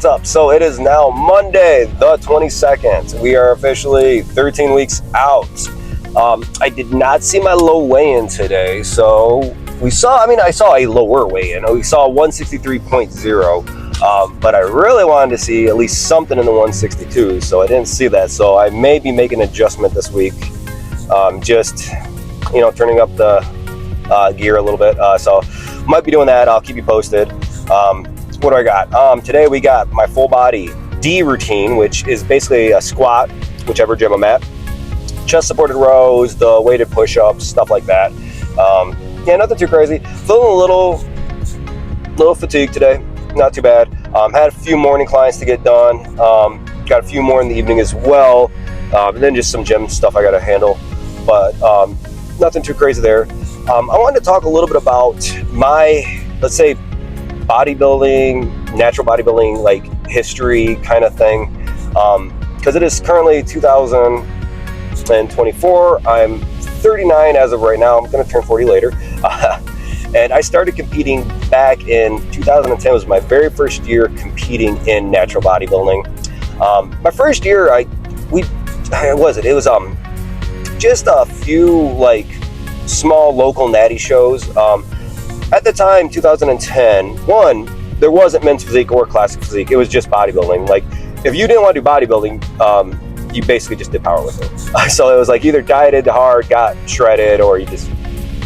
what's up? So it is now Monday, the 22nd. We are officially 13 weeks out. I did not see my low weigh-in today, so I saw a lower weigh-in. We saw 163.0, but I really wanted to see at least something in the 162, so I didn't see that. So I may be making an adjustment this week, turning up the gear a little bit. So might be doing that. I'll keep you posted. What do I got? Today we got my full body D routine, which is basically a squat, whichever gym I'm at, chest supported rows, the weighted push-ups, stuff like that. Nothing too crazy. Feeling a little fatigued today. Not too bad. Had a few morning clients to get done. Got a few more in the evening as well. And then just some gym stuff I got to handle. But nothing too crazy there. I wanted to talk a little bit about my, let's say, bodybuilding, natural bodybuilding, like history kind of thing. Because it is currently 2024. I'm 39 as of right now. I'm going to turn 40 later. And I started competing back in 2010. It was my very first year competing in natural bodybuilding. My first year, it was just a few like small local natty shows. At the time, 2010, there wasn't men's physique or classic physique. It was just bodybuilding. Like, if you didn't want to do bodybuilding, you basically just did powerlifting. So it was like either dieted hard, got shredded, or you just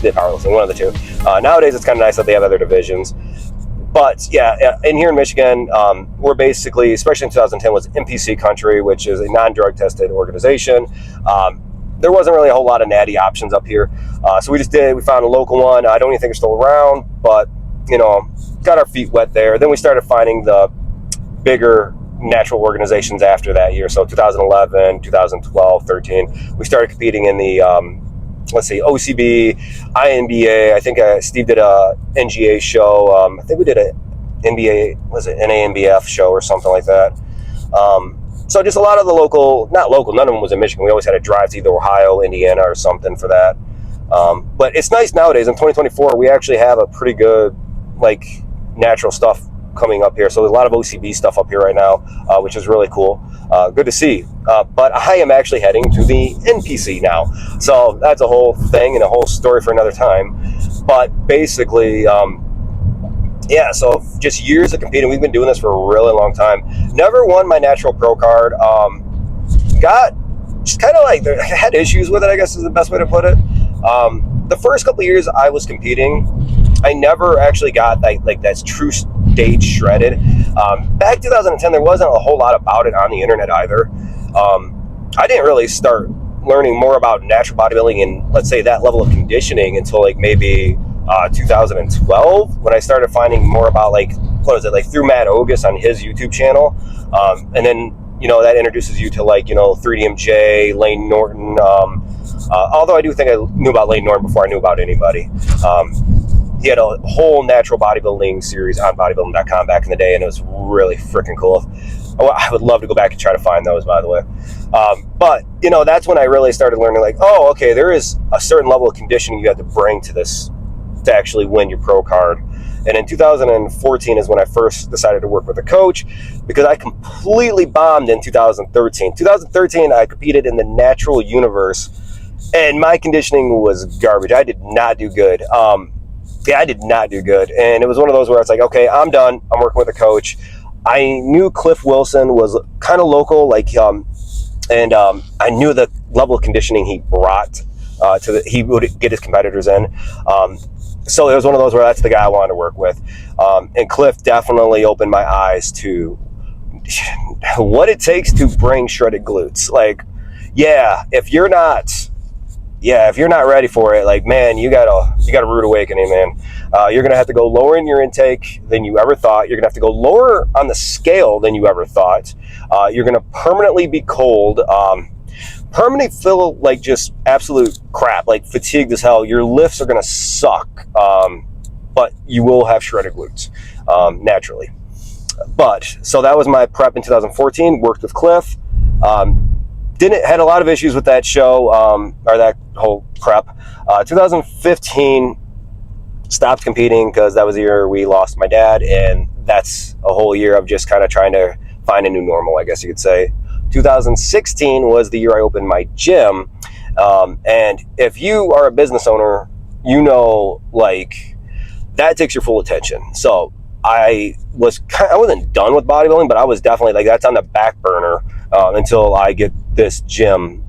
did powerlifting, one of the two. Nowadays, it's kind of nice that they have other divisions. But yeah, in here in Michigan, we're basically, especially in 2010, was NPC country, which is a non-drug tested organization. There wasn't really a whole lot of natty options up here. So we found a local one. I don't even think it's still around, but, got our feet wet there. Then we started finding the bigger natural organizations after that year. So 2011, 2012, 13, we started competing in the, OCB, INBA. I think Steve did a NGA show. I think we did a NBA, NANBF show or something like that. So just a lot of the none of them was in Michigan. We always had to drive to either Ohio, Indiana, or something for that. But it's nice nowadays in 2024, we actually have a pretty good, natural stuff coming up here. So there's a lot of OCB stuff up here right now, which is really cool. Good to see. But I am actually heading to the NPC now. So that's a whole thing and a whole story for another time. But basically, so just years of competing. We've been doing this for a really long time. Never won my natural pro card. Got just kind of had issues with it, I guess is the best way to put it. The first couple of years I was competing, I never actually got that true stage shredded. Back 2010, there wasn't a whole lot about it on the internet either. I didn't really start learning more about natural bodybuilding and, let's say, that level of conditioning until maybe 2012, when I started finding more about through Matt Ogus on his YouTube channel. And then, that introduces you to 3DMJ, Lane Norton. Although I do think I knew about Lane Norton before I knew about anybody. He had a whole natural bodybuilding series on bodybuilding.com back in the day, and it was really freaking cool. I would love to go back and try to find those, by the way. But, that's when I really started learning, okay, there is a certain level of conditioning you have to bring to this to actually win your pro card. And in 2014 is when I first decided to work with a coach, because I completely bombed in 2013. 2013, I competed in the natural universe, and my conditioning was garbage. I did not do good. I did not do good. And it was one of those where it's okay, I'm done. I'm working with a coach. I knew Cliff Wilson was kind of local, I knew the level of conditioning he brought he would get his competitors in. So it was one of those where that's the guy I wanted to work with. And Cliff definitely opened my eyes to what it takes to bring shredded glutes. If you're not ready for it, you got a rude awakening, man. You're going to have to go lower in your intake than you ever thought. You're going to have to go lower on the scale than you ever thought. You're going to permanently be cold. Permanently feel like just absolute crap, fatigued as hell. Your lifts are going to suck, but you will have shredded glutes, naturally. So that was my prep in 2014, worked with Cliff. Had a lot of issues with that show, or that whole prep. 2015, stopped competing because that was the year we lost my dad, and that's a whole year of just kind of trying to find a new normal, I guess you could say. 2016 was the year I opened my gym. And if you are a business owner, you know, like, that takes your full attention. So I wasn't done with bodybuilding, but I was definitely like, that's on the back burner until I get this gym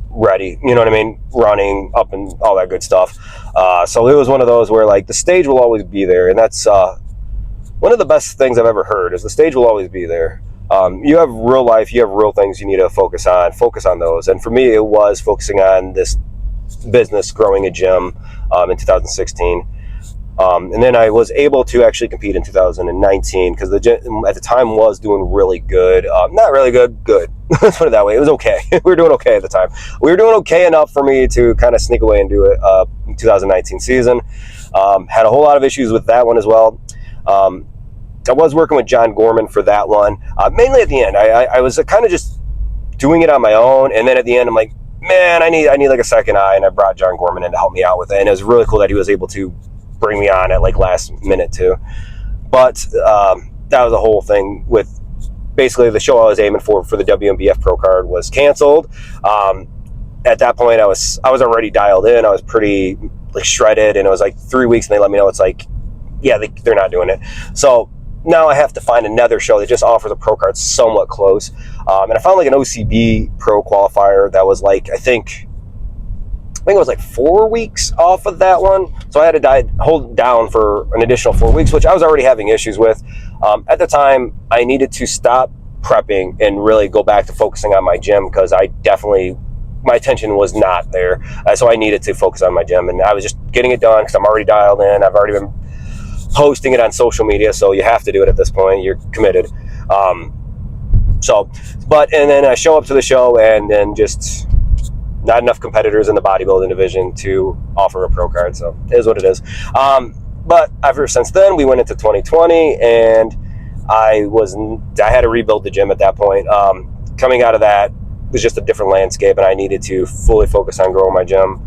ready, you know what I mean, running up and all that good stuff. So it was one of those where, like, the stage will always be there, and that's one of the best things I've ever heard, is the stage will always be there. You have real life, you have real things you need to focus on those. And for me, it was focusing on this business, growing a gym in 2016. And then I was able to actually compete in 2019 because the gym at the time was doing really good. Not really good. Let's put it that way. It was okay. We were doing okay at the time. We were doing okay enough for me to kind of sneak away and do it in 2019 season. Had a whole lot of issues with that one as well. I was working with John Gorman for that one. Mainly at the end. I was kind of just doing it on my own. And then at the end, I'm like, man, I need like a second eye. And I brought John Gorman in to help me out with it. And it was really cool that he was able to bring me on at like last minute too. But that was the whole thing with basically the show I was aiming for the WMBF Pro card was canceled. At that point, I was already dialed in. I was pretty like shredded, and it was like 3 weeks, and they let me know it's like, yeah, they're not doing it. So now I have to find another show that just offers a pro card somewhat close. And I found like an OCB pro qualifier that was like, I think it was like 4 weeks off of that one. So I had to hold down for an additional 4 weeks, which I was already having issues with. At the time, I needed to stop prepping and really go back to focusing on my gym because my attention was not there. So I needed to focus on my gym, and I was just getting it done because I'm already dialed in. I've already been posting it on social media, so you have to do it at this point. You're committed. And then I show up to the show, and then just not enough competitors in the bodybuilding division to offer a pro card. So it is what it is. But ever since then, we went into 2020, and I had to rebuild the gym at that point. Coming out of that, it was just a different landscape, and I needed to fully focus on growing my gym.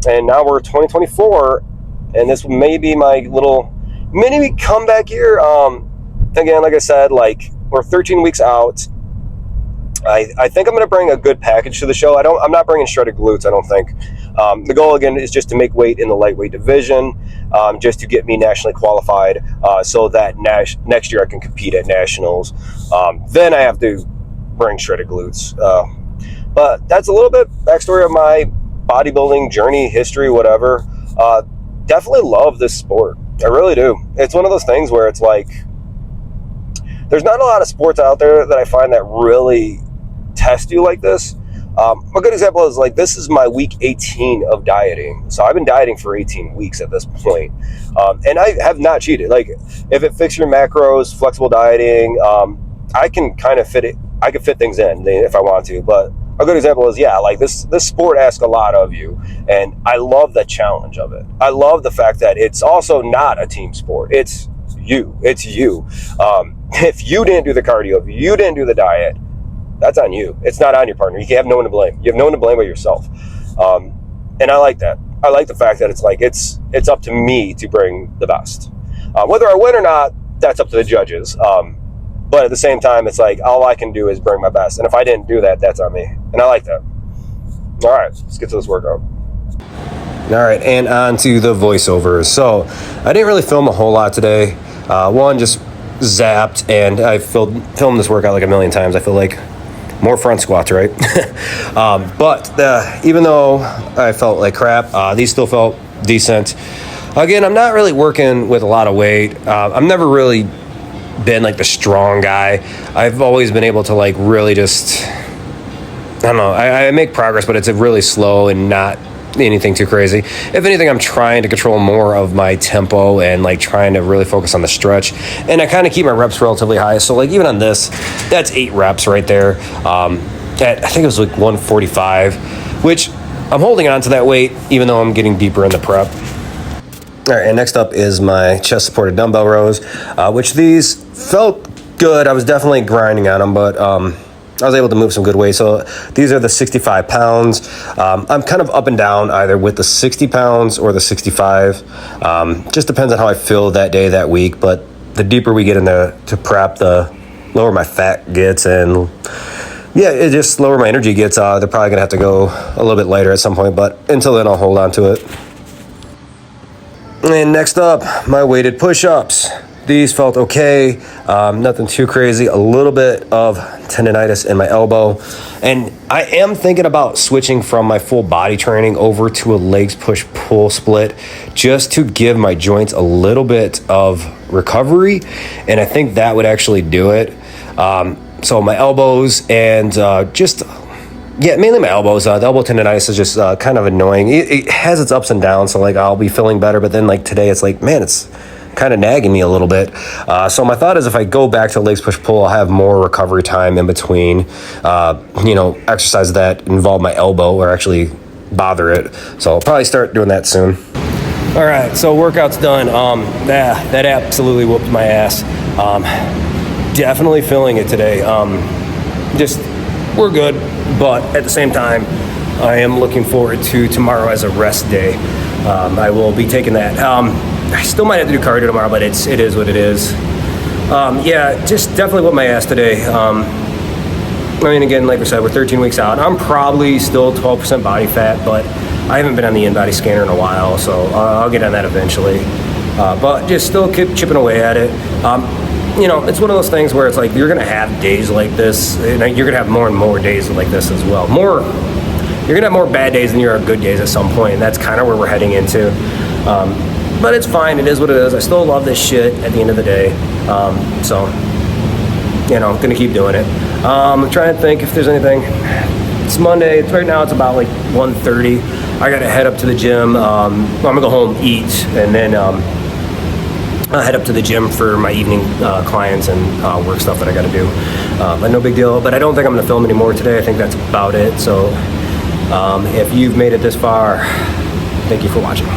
And now we're 2024, and this may be my little mini comeback year. Again, like I said, like, we're 13 weeks out. I think I'm going to bring a good package to the show. I'm not bringing shredded glutes, I don't think. The goal, again, is just to make weight in the lightweight division, just to get me nationally qualified, so that next year I can compete at nationals. Then I have to bring shredded glutes. But that's a little bit backstory of my bodybuilding journey, history, whatever. Definitely love this sport. I really do. It's one of those things where it's like, there's not a lot of sports out there that I find that really test you like this. A good example is, like, this is my week 18 of dieting. So I've been dieting for 18 weeks at this point. And I have not cheated. Like, if it fits your macros, flexible dieting, I can kind of fit it. I can fit things in if I want to. But a good example is, like, this sport asks a lot of you. And I love the challenge of it. I love the fact that it's also not a team sport. It's you. If you didn't do the cardio, if you didn't do the diet, that's on you. It's not on your partner. You have no one to blame. You have no one to blame but yourself. And I like that. I like the fact that it's like, it's up to me to bring the best. Whether I win or not, that's up to the judges. But at the same time, it's like, all I can do is bring my best. And if I didn't do that, that's on me. And I like that. All right, let's get to this workout. All right, and on to the voiceovers. So I didn't really film a whole lot today. One, just zapped, and I filmed this workout like a million times. I feel like more front squats, right? But even though I felt like crap, these still felt decent. Again, I'm not really working with a lot of weight. I've never really been like the strong guy. I've always been able to like really just, I don't know, I make progress, but it's really slow and not anything too crazy. If anything, I'm trying to control more of my tempo and like trying to really focus on the stretch, and I kind of keep my reps relatively high. So like even on this, that's 8 reps right there. I think it was like 145, which I'm holding on to that weight even though I'm getting deeper in the prep. All right, and next up is my chest supported dumbbell rows, which these felt good. I was definitely grinding on them, but I was able to move some good weight. So these are the 65 pounds. I'm kind of up and down either with the 60 pounds or the 65. Just depends on how I feel that day, that week. But the deeper we get to prep, the lower my fat gets, and yeah, it just lower my energy gets. They're probably gonna have to go a little bit later at some point, but until then, I'll hold on to it. And next up, my weighted push-ups. These felt okay, nothing too crazy. A little bit of tendonitis in my elbow, and I am thinking about switching from my full body training over to a legs push-pull split, just to give my joints a little bit of recovery, and I think that would actually do it. So my elbows and mainly my elbows. The elbow tendonitis is just kind of annoying. It has its ups and downs, so like I'll be feeling better, but then like today it's like, man, it's kind of nagging me a little bit. So my thought is if I go back to legs push pull, I'll have more recovery time in between, exercises that involve my elbow or actually bother it. So I'll probably start doing that soon. All right, so workout's done. That absolutely whooped my ass. Definitely feeling it today. We're good, but at the same time, I am looking forward to tomorrow as a rest day. I will be taking that. I still might have to do cardio tomorrow, but it is what it is. Just definitely whooped my ass today. Again, like I said, we're 13 weeks out. I'm probably still 12% body fat, but I haven't been on the in-body scanner in a while, so I'll get on that eventually. But just still keep chipping away at it. It's one of those things where it's like you're going to have days like this, and you're going to have more and more days like this as well. You're going to have more bad days than you are good days at some point, and that's kind of where we're heading into. But it's fine. It is what it is. I still love this shit at the end of the day. Going to keep doing it. I'm trying to think if there's anything. It's Monday. Right now it's about like 1:30. I got to head up to the gym. I'm going to go home, eat, and then I'll head up to the gym for my evening clients and work stuff that I got to do. But no big deal. But I don't think I'm going to film anymore today. I think that's about it. So if you've made it this far, thank you for watching.